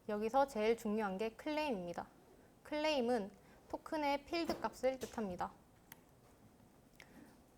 여기서 제일 중요한 게 클레임입니다. 클레임은 토큰의 필드 값을 뜻합니다.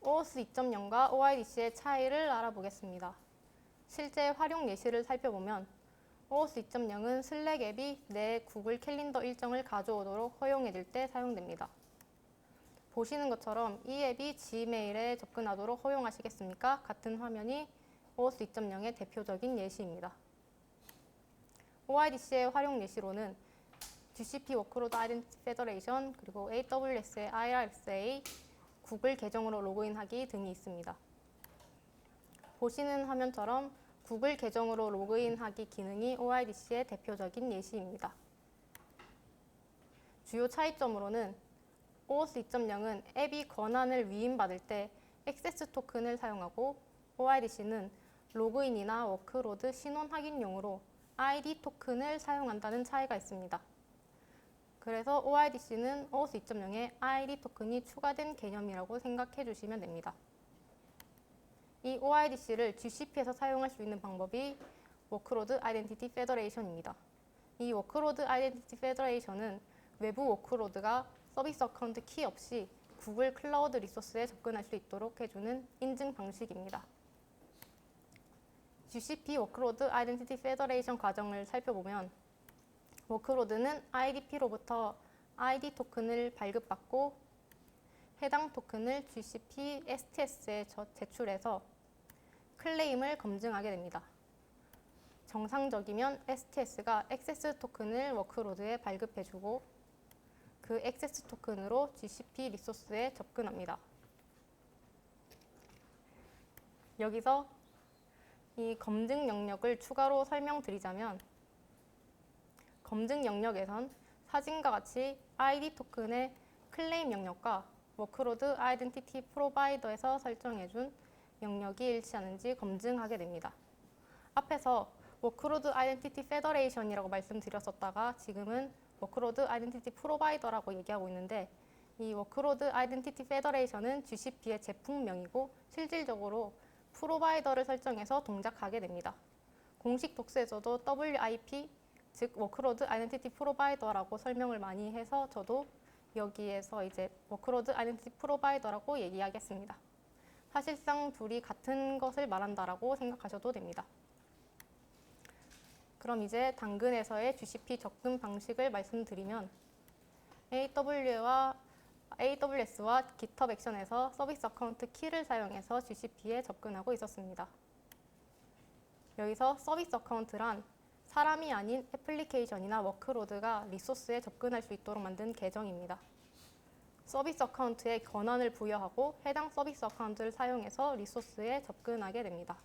OAuth 2.0과 OIDC의 차이를 알아보겠습니다. 실제 활용 예시를 살펴보면 OAuth 2.0은 슬랙 앱이 내 구글 캘린더 일정을 가져오도록 허용해줄 때 사용됩니다. 보시는 것처럼 이 앱이 지메일에 접근하도록 허용하시겠습니까? 같은 화면이 OAuth 2.0의 대표적인 예시입니다. OIDC의 활용 예시로는 GCP 워크로드 아이덴티티 페더레이션, 그리고 AWS의 IRSA, 구글 계정으로 로그인하기 등이 있습니다. 보시는 화면처럼 구글 계정으로 로그인하기 기능이 OIDC의 대표적인 예시입니다. 주요 차이점으로는 OAuth 2.0은 앱이 권한을 위임받을 때 액세스 토큰을 사용하고 OIDC는 로그인이나 워크로드 신원 확인용으로 ID 토큰을 사용한다는 차이가 있습니다. 그래서 OIDC는 OAuth 2.0에 ID 토큰이 추가된 개념이라고 생각해 주시면 됩니다. 이 OIDC를 GCP에서 사용할 수 있는 방법이 워크로드 아이덴티티 페더레이션입니다. 이 워크로드 아이덴티티 페더레이션은 외부 워크로드가 서비스 어카운트 키 없이 구글 클라우드 리소스에 접근할 수 있도록 해주는 인증 방식입니다. GCP 워크로드 아이덴티티 페더레이션 과정을 살펴보면 워크로드는 IDP로부터 ID 토큰을 발급받고 해당 토큰을 GCP STS에 제출해서 클레임을 검증하게 됩니다. 정상적이면 STS가 액세스 토큰을 워크로드에 발급해주고 그 액세스 토큰으로 GCP 리소스에 접근합니다. 여기서 이 검증 영역을 추가로 설명드리자면 검증 영역에선 사진과 같이 ID 토큰의 클레임 영역과 워크로드 아이덴티티 프로바이더에서 설정해준 영역이 일치하는지 검증하게 됩니다. 앞에서 워크로드 아이덴티티 페더레이션이라고 말씀드렸었다가 지금은 워크로드 아이덴티티 프로바이더라고 얘기하고 있는데 이 워크로드 아이덴티티 페더레이션은 GCP의 제품명이고 실질적으로 프로바이더를 설정해서 동작하게 됩니다. 공식 독스에서도 WIP, 즉 워크로드 아이덴티티 프로바이더라고 설명을 많이 해서 저도 여기에서 이제 워크로드 아이덴티티 프로바이더라고 얘기하겠습니다. 사실상 둘이 같은 것을 말한다라고 생각하셔도 됩니다. 그럼 이제 당근에서의 GCP 접근 방식을 말씀드리면 AWS와 GitHub 액션에서 서비스 어카운트 키를 사용해서 GCP에 접근하고 있었습니다. 여기서 서비스 어카운트란 사람이 아닌 애플리케이션이나 워크로드가 리소스에 접근할 수 있도록 만든 계정입니다. 서비스 어카운트에 권한을 부여하고 해당 서비스 어카운트를 사용해서 리소스에 접근하게 됩니다.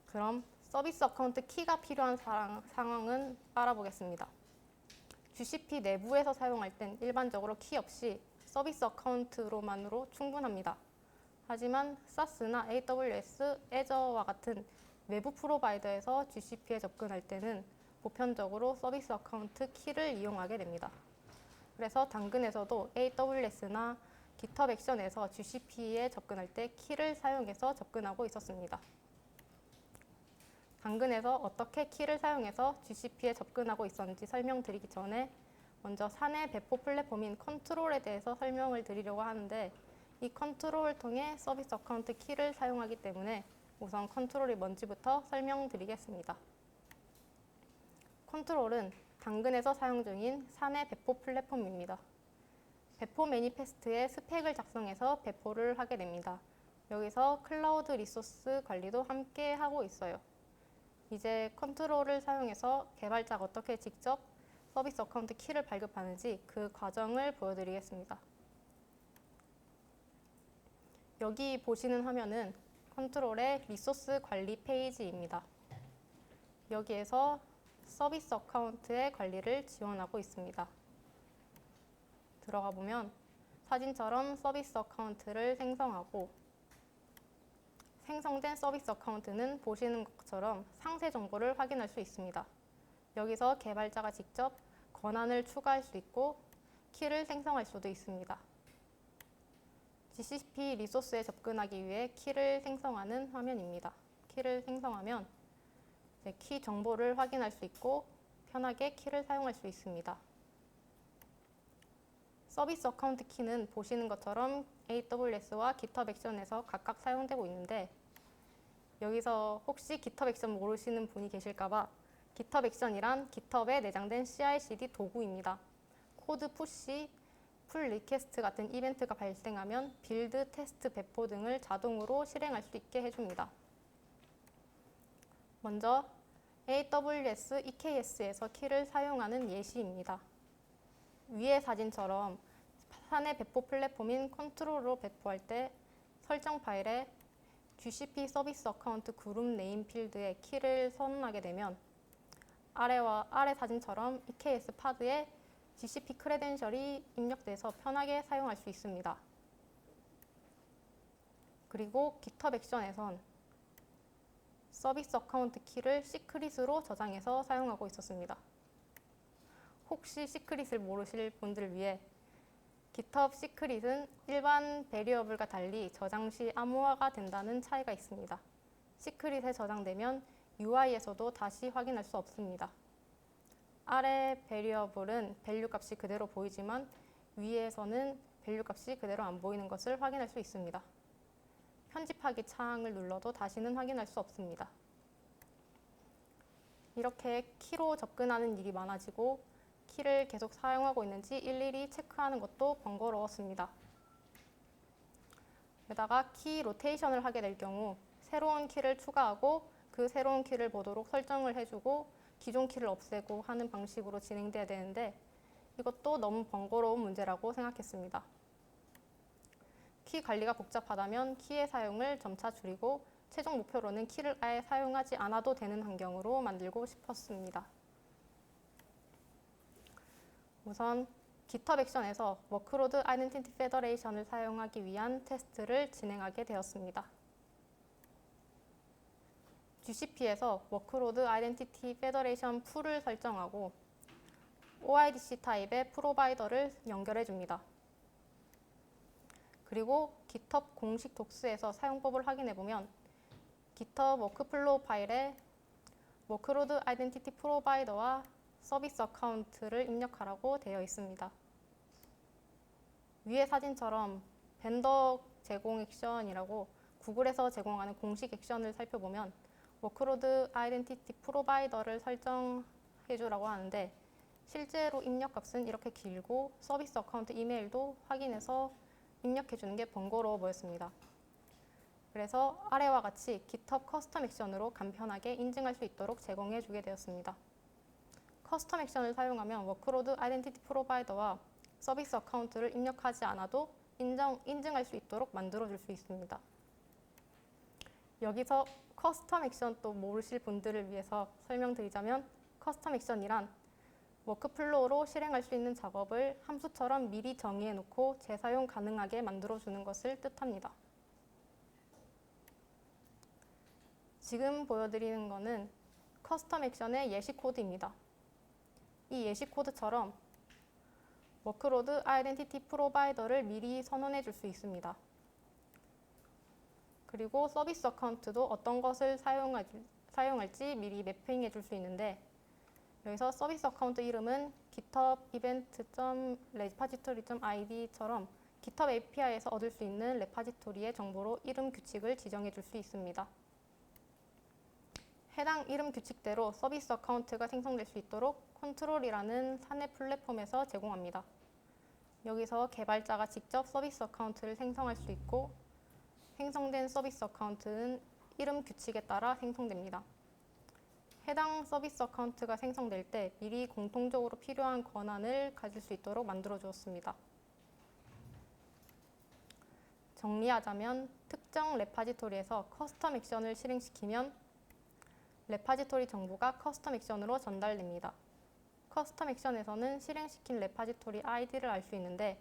그럼 서비스 어카운트 키가 필요한 상황은 알아보겠습니다. GCP 내부에서 사용할 땐 일반적으로 키 없이 서비스 어카운트로만으로 충분합니다. 하지만 SaaS나 AWS, Azure와 같은 외부 프로바이더에서 GCP에 접근할 때는 보편적으로 서비스 어카운트 키를 이용하게 됩니다. 그래서 당근에서도 AWS나 GitHub 액션에서 GCP에 접근할 때 키를 사용해서 접근하고 있었습니다. 당근에서 어떻게 키를 사용해서 GCP에 접근하고 있었는지 설명드리기 전에 먼저 사내 배포 플랫폼인 컨트롤에 대해서 설명을 드리려고 하는데 이 컨트롤을 통해 서비스 어카운트 키를 사용하기 때문에 우선 컨트롤이 뭔지부터 설명드리겠습니다. 컨트롤은 당근에서 사용 중인 사내 배포 플랫폼입니다. 배포 매니페스트에 스펙을 작성해서 배포를 하게 됩니다. 여기서 클라우드 리소스 관리도 함께 하고 있어요. 이제 컨트롤을 사용해서 개발자가 어떻게 직접 서비스 어카운트 키를 발급하는지 그 과정을 보여드리겠습니다. 여기 보시는 화면은 컨트롤의 리소스 관리 페이지입니다. 여기에서 서비스 어카운트의 관리를 지원하고 있습니다. 들어가 보면 사진처럼 서비스 어카운트를 생성하고 생성된 서비스 어카운트는 보시는 것처럼 상세 정보를 확인할 수 있습니다. 여기서 개발자가 직접 권한을 추가할 수 있고 키를 생성할 수도 있습니다. GCP 리소스에 접근하기 위해 키를 생성하는 화면입니다. 키를 생성하면 키 정보를 확인할 수 있고 편하게 키를 사용할 수 있습니다. 서비스 어카운트 키는 보시는 것처럼 AWS와 GitHub 액션에서 각각 사용되고 있는데 여기서 혹시 GitHub 액션 모르시는 분이 계실까봐 GitHub 액션이란 GitHub에 내장된 CI/CD 도구입니다. 코드 푸시, 풀 리퀘스트 같은 이벤트가 발생하면 빌드, 테스트, 배포 등을 자동으로 실행할 수 있게 해줍니다. 먼저 AWS EKS에서 키를 사용하는 예시입니다. 위의 사진처럼 사내 배포 플랫폼인 컨트롤로 배포할 때 설정 파일에 GCP 서비스 어카운트 그룹 네임 필드에 키를 선언하게 되면 아래 사진처럼 EKS 파드에 GCP 크레덴셜이 입력돼서 편하게 사용할 수 있습니다. 그리고 GitHub 액션에선 서비스 어카운트 키를 시크릿으로 저장해서 사용하고 있었습니다. 혹시 시크릿을 모르실 분들을 위해 GitHub 시크릿은 일반 베리어블과 달리 저장 시 암호화가 된다는 차이가 있습니다. 시크릿에 저장되면 UI에서도 다시 확인할 수 없습니다. 아래 베리어블은 밸류 값이 그대로 보이지만 위에서는 밸류 값이 그대로 안 보이는 것을 확인할 수 있습니다. 편집하기 창을 눌러도 다시는 확인할 수 없습니다. 이렇게 키로 접근하는 일이 많아지고 키를 계속 사용하고 있는지 일일이 체크하는 것도 번거로웠습니다. 게다가 키 로테이션을 하게 될 경우 새로운 키를 추가하고 그 새로운 키를 보도록 설정을 해주고 기존 키를 없애고 하는 방식으로 진행돼야 되는데 이것도 너무 번거로운 문제라고 생각했습니다. 키 관리가 복잡하다면 키의 사용을 점차 줄이고 최종 목표로는 키를 아예 사용하지 않아도 되는 환경으로 만들고 싶었습니다. 우선 GitHub 액션에서 워크로드 아이덴티티 페더레이션을 사용하기 위한 테스트를 진행하게 되었습니다. GCP에서 워크로드 아이덴티티 페더레이션 풀을 설정하고 OIDC 타입의 프로바이더를 연결해 줍니다. 그리고 GitHub 공식 독스에서 사용법을 확인해 보면 GitHub 워크플로우 파일에 워크로드 아이덴티티 프로바이더와 서비스 어카운트를 입력하라고 되어 있습니다. 위의 사진처럼 벤더 제공 액션이라고 구글에서 제공하는 공식 액션을 살펴보면 워크로드 아이덴티티 프로바이더를 설정해 주라고 하는데 실제로 입력 값은 이렇게 길고 서비스 어카운트 이메일도 확인해서 입력해 주는 게 번거로워 보였습니다. 그래서 아래와 같이 GitHub 커스텀 액션으로 간편하게 인증할 수 있도록 제공해 주게 되었습니다. 커스텀 액션을 사용하면 워크로드 아이덴티티 프로바이더와 서비스 어카운트를 입력하지 않아도 인증할 수 있도록 만들어 줄 수 있습니다. 여기서 커스텀 액션 또 모르실 분들을 위해서 설명드리자면 커스텀 액션이란 워크플로우로 실행할 수 있는 작업을 함수처럼 미리 정의해 놓고 재사용 가능하게 만들어 주는 것을 뜻합니다. 지금 보여드리는 것은 커스텀 액션의 예시 코드입니다. 이 예시 코드처럼 워크로드 아이덴티티 프로바이더를 미리 선언해 줄 수 있습니다. 그리고 서비스 어카운트도 어떤 것을 사용할지 미리 매핑해 줄 수 있는데 여기서 서비스 어카운트 이름은 GitHub event.repository.id처럼 GitHub API에서 얻을 수 있는 레파지토리의 정보로 이름 규칙을 지정해 줄 수 있습니다. 해당 이름 규칙대로 서비스 어카운트가 생성될 수 있도록 컨트롤이라는 사내 플랫폼에서 제공합니다. 여기서 개발자가 직접 서비스 어카운트를 생성할 수 있고 생성된 서비스 어카운트는 이름 규칙에 따라 생성됩니다. 해당 서비스 어카운트가 생성될 때 미리 공통적으로 필요한 권한을 가질 수 있도록 만들어 주었습니다. 정리하자면 특정 레파지토리에서 커스텀 액션을 실행시키면 레파지토리 정보가 커스텀 액션으로 전달됩니다. 커스텀 액션에서는 실행시킨 레파지토리 아이디를 알 수 있는데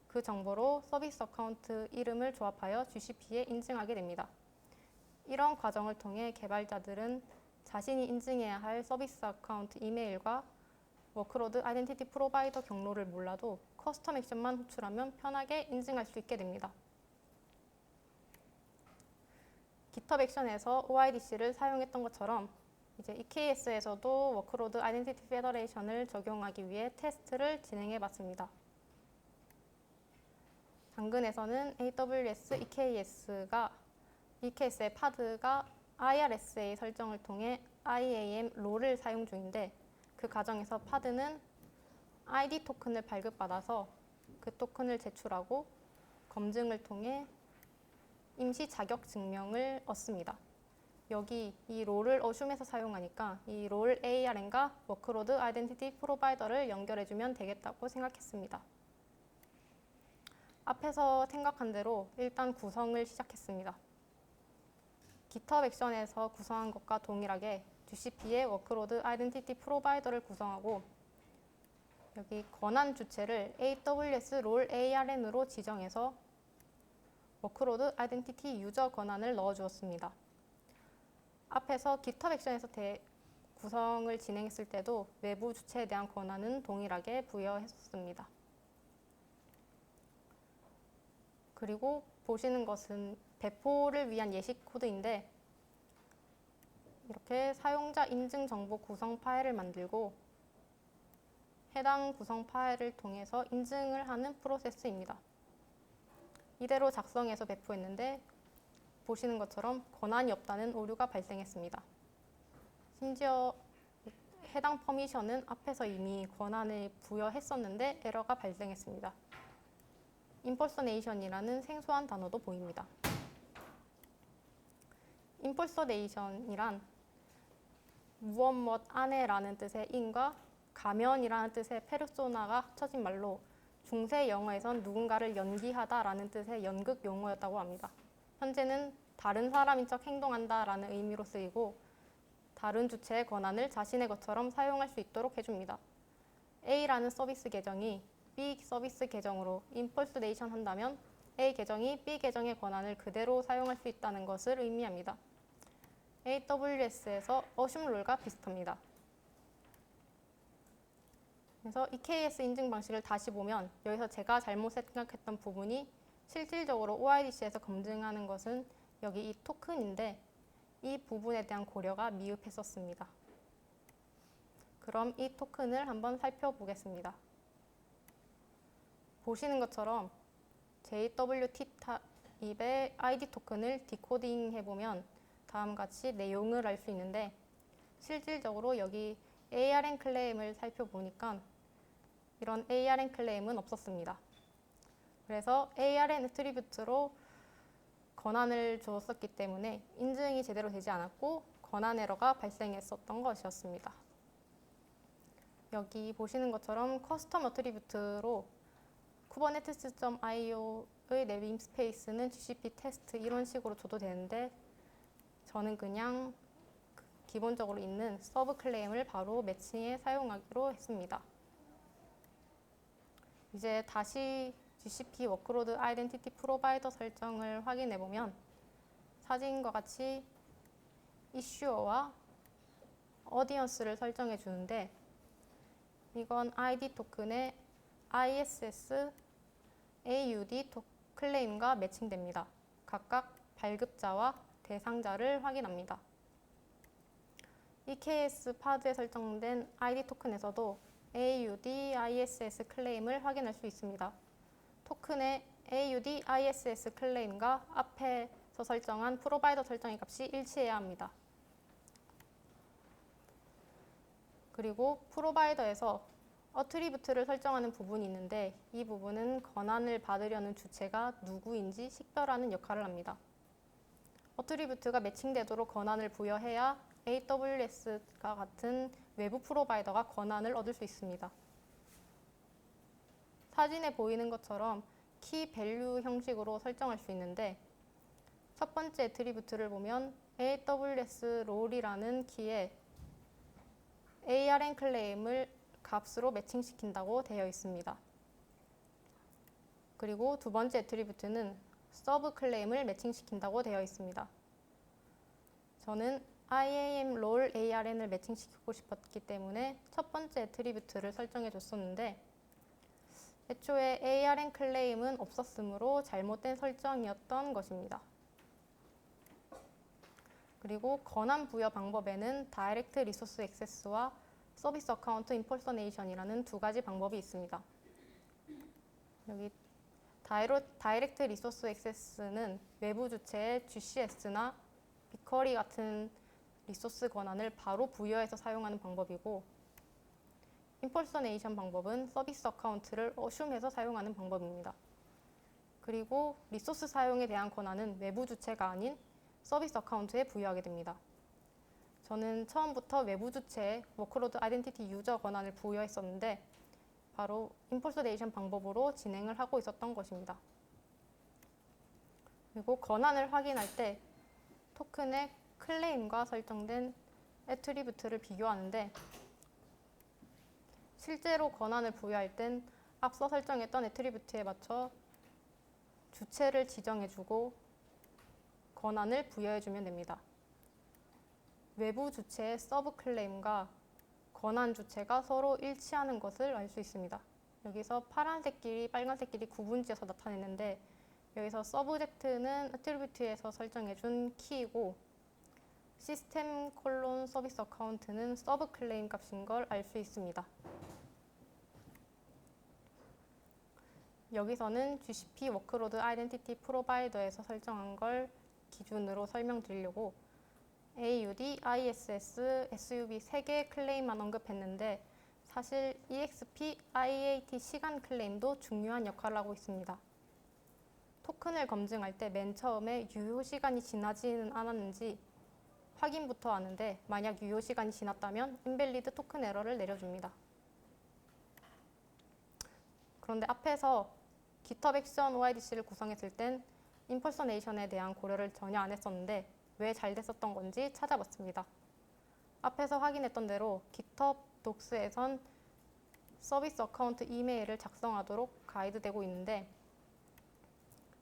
그 정보로 서비스 어카운트 이름을 조합하여 GCP에 인증하게 됩니다. 이런 과정을 통해 개발자들은 자신이 인증해야 할 서비스 어카운트 이메일과 워크로드 아이덴티티 프로바이더 경로를 몰라도 커스텀 액션만 호출하면 편하게 인증할 수 있게 됩니다. GitHub 액션에서 OIDC를 사용했던 것처럼 이제 EKS에서도 워크로드 아이덴티티 페더레이션을 적용하기 위해 테스트를 진행해 봤습니다. 당근에서는 AWS EKS의 파드가 IRSA 설정을 통해 IAM 롤을 사용 중인데, 그 과정에서 파드는 ID 토큰을 발급받아서 그 토큰을 제출하고 검증을 통해 임시 자격 증명을 얻습니다. 여기 이 롤을 어슌에서 사용하니까 이 롤 ARN과 워크로드 아이덴티티 프로바이더를 연결해주면 되겠다고 생각했습니다. 앞에서 생각한 대로 일단 구성을 시작했습니다. GitHub 액션에서 구성한 것과 동일하게 GCP의 워크로드 아이덴티티 프로바이더를 구성하고, 여기 권한 주체를 AWS 롤 ARN으로 지정해서 워크로드 아이덴티티 유저 권한을 넣어주었습니다. 앞에서 GitHub 액션에서 구성을 진행했을 때도 외부 주체에 대한 권한은 동일하게 부여했었습니다. 그리고 보시는 것은 배포를 위한 예시 코드인데, 이렇게 사용자 인증 정보 구성 파일을 만들고 해당 구성 파일을 통해서 인증을 하는 프로세스입니다. 이대로 작성해서 배포했는데 보시는 것처럼 권한이 없다는 오류가 발생했습니다. 심지어 해당 퍼미션은 앞에서 이미 권한을 부여했었는데 에러가 발생했습니다. impersonation이라는 생소한 단어도 보입니다. impersonation이란 무엇 안에라는 뜻의 in과 가면이라는 뜻의 페르소나가 합쳐진 말로, 중세 영어에선 누군가를 연기하다라는 뜻의 연극 용어였다고 합니다. 현재는 다른 사람인 척 행동한다라는 의미로 쓰이고, 다른 주체의 권한을 자신의 것처럼 사용할 수 있도록 해줍니다. A라는 서비스 계정이 B 서비스 계정으로 impersonation 한다면 A 계정이 B 계정의 권한을 그대로 사용할 수 있다는 것을 의미합니다. AWS에서 어슌 롤과 비슷합니다. 그래서 EKS 인증 방식을 다시 보면 여기서 제가 잘못 생각했던 부분이, 실질적으로 OIDC에서 검증하는 것은 여기 이 토큰인데 이 부분에 대한 고려가 미흡했었습니다. 그럼 이 토큰을 한번 살펴보겠습니다. 보시는 것처럼 JWT 타입의 ID 토큰을 디코딩 해보면 다음과 같이 내용을 알 수 있는데, 실질적으로 여기 ARN 클레임을 살펴보니까 이런 ARN 클레임은 없었습니다. 그래서 ARN 애트리뷰트로 권한을 주었었기 때문에 인증이 제대로 되지 않았고 권한 에러가 발생했었던 것이었습니다. 여기 보시는 것처럼 커스텀 애트리뷰트로 kubernetes.io의 네임스페이스는 GCP 테스트 이런 식으로 줘도 되는데, 저는 그냥 기본적으로 있는 서브 클레임을 바로 매칭해 사용하기로 했습니다. 이제 다시 GCP 워크로드 아이덴티티 프로바이더 설정을 확인해 보면 사진과 같이 이슈어와 어디언스를 설정해 주는데, 이건 ID 토큰의 ISS AUD 클레임과 매칭됩니다. 각각 발급자와 대상자를 확인합니다. EKS 파드에 설정된 ID 토큰에서도 AUD ISS 클레임을 확인할 수 있습니다. 토큰의 AUD ISS 클레임과 앞에서 설정한 프로바이더 설정의 값이 일치해야 합니다. 그리고 프로바이더에서 어트리뷰트를 설정하는 부분이 있는데, 이 부분은 권한을 받으려는 주체가 누구인지 식별하는 역할을 합니다. 어트리뷰트가 매칭되도록 권한을 부여해야 AWS가 같은 외부 프로바이더가 권한을 얻을 수 있습니다. 사진에 보이는 것처럼 키 밸류 형식으로 설정할 수 있는데, 첫 번째 애트리뷰트를 보면 AWS 롤이라는 키에 ARN 클레임을 값으로 매칭시킨다고 되어 있습니다. 그리고 두 번째 애트리뷰트는 서브 클레임을 매칭시킨다고 되어 있습니다. 저는 IAM 롤 ARN을 매칭시키고 싶었기 때문에 첫 번째 애트리뷰트를 설정해 줬었는데, 애초에 ARN 클레임은 없었으므로 잘못된 설정이었던 것입니다. 그리고 권한 부여 방법에는 다이렉트 리소스 액세스와 서비스 어카운트 임퍼서네이션이라는 두 가지 방법이 있습니다. 여기 다이렉트 리소스 액세스는 외부 주체의 GCS나 비커리 같은 리소스 권한을 바로 부여해서 사용하는 방법이고, 임퍼서네이션 방법은 서비스 어카운트를 어슘해서 사용하는 방법입니다. 그리고 리소스 사용에 대한 권한은 외부 주체가 아닌 서비스 어카운트에 부여하게 됩니다. 저는 처음부터 외부 주체에 워크로드 아이덴티티 유저 권한을 부여했었는데 바로 임퍼서네이션 방법으로 진행을 하고 있었던 것입니다. 그리고 권한을 확인할 때 토큰의 클레임과 설정된 애트리뷰트를 비교하는데, 실제로 권한을 부여할 땐 앞서 설정했던 애트리뷰트에 맞춰 주체를 지정해주고 권한을 부여해주면 됩니다. 외부 주체의 서브 클레임과 권한 주체가 서로 일치하는 것을 알 수 있습니다. 여기서 파란색 길이, 빨간색 길이 구분지어서 나타내는데, 여기서 서브젝트는 애트리뷰트에서 설정해준 키이고 시스템 콜론 서비스 어카운트는 서브 클레임 값인 걸 알 수 있습니다. 여기서는 GCP 워크로드 아이덴티티 프로바이더에서 설정한 걸 기준으로 설명드리려고 AUD, ISS, SUB 3개의 클레임만 언급했는데, 사실 EXP, IAT 시간 클레임도 중요한 역할을 하고 있습니다. 토큰을 검증할 때 맨 처음에 유효 시간이 지나지는 않았는지 확인부터 하는데, 만약 유효 시간이 지났다면 인밸리드 토큰 에러를 내려줍니다. 그런데 앞에서 GitHub 액션 OIDC를 구성했을 땐 임퍼서네이션에 대한 고려를 전혀 안 했었는데 왜 잘 됐었던 건지 찾아봤습니다. 앞에서 확인했던 대로 GitHub doc스에선 서비스 어카운트 이메일을 작성하도록 가이드되고 있는데,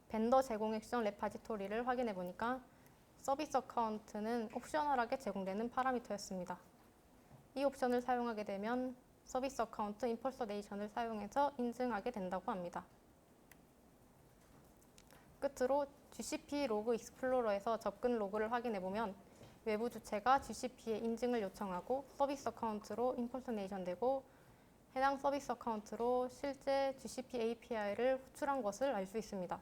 벤더 제공 액션 레파지토리를 확인해 보니까 서비스 어카운트는 옵셔널하게 제공되는 파라미터였습니다. 이 옵션을 사용하게 되면 서비스 어카운트 임퍼서네이션을 사용해서 인증하게 된다고 합니다. 끝으로 GCP 로그 익스플로러에서 접근 로그를 확인해 보면 외부 주체가 GCP에 인증을 요청하고 서비스 어카운트로 임퍼서네이션 되고 해당 서비스 어카운트로 실제 GCP API를 호출한 것을 알 수 있습니다.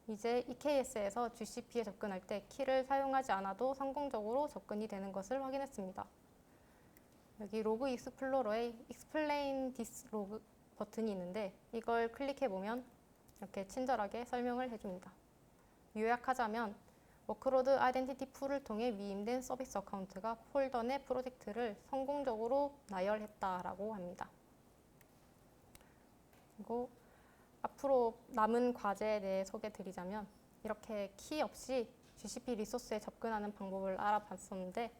이제 EKS에서 GCP에 접근할 때 키를 사용하지 않아도 성공적으로 접근이 되는 것을 확인했습니다. 여기 로그 익스플로러에 Explain this log 버튼이 있는데, 이걸 클릭해 보면 이렇게 친절하게 설명을 해줍니다. 요약하자면 워크로드 아이덴티티 풀을 통해 위임된 서비스 어카운트가 폴더 내 프로젝트를 성공적으로 나열했다라고 합니다. 그리고 앞으로 남은 과제에 대해 소개드리자면, 이렇게 키 없이 GCP 리소스에 접근하는 방법을 알아봤었는데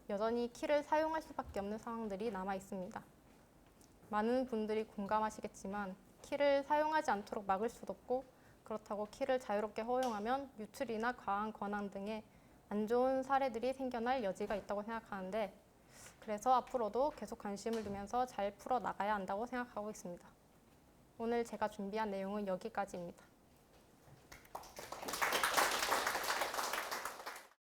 여전히 키를 사용할 수밖에 없는 상황들이 남아 있습니다. 많은 분들이 공감하시겠지만 키를 사용하지 않도록 막을 수도 없고, 그렇다고 키를 자유롭게 허용하면 유출이나 과한 권한 등의 안 좋은 사례들이 생겨날 여지가 있다고 생각하는데, 그래서 앞으로도 계속 관심을 두면서 잘 풀어 나가야 한다고 생각하고 있습니다. 오늘 제가 준비한 내용은 여기까지입니다.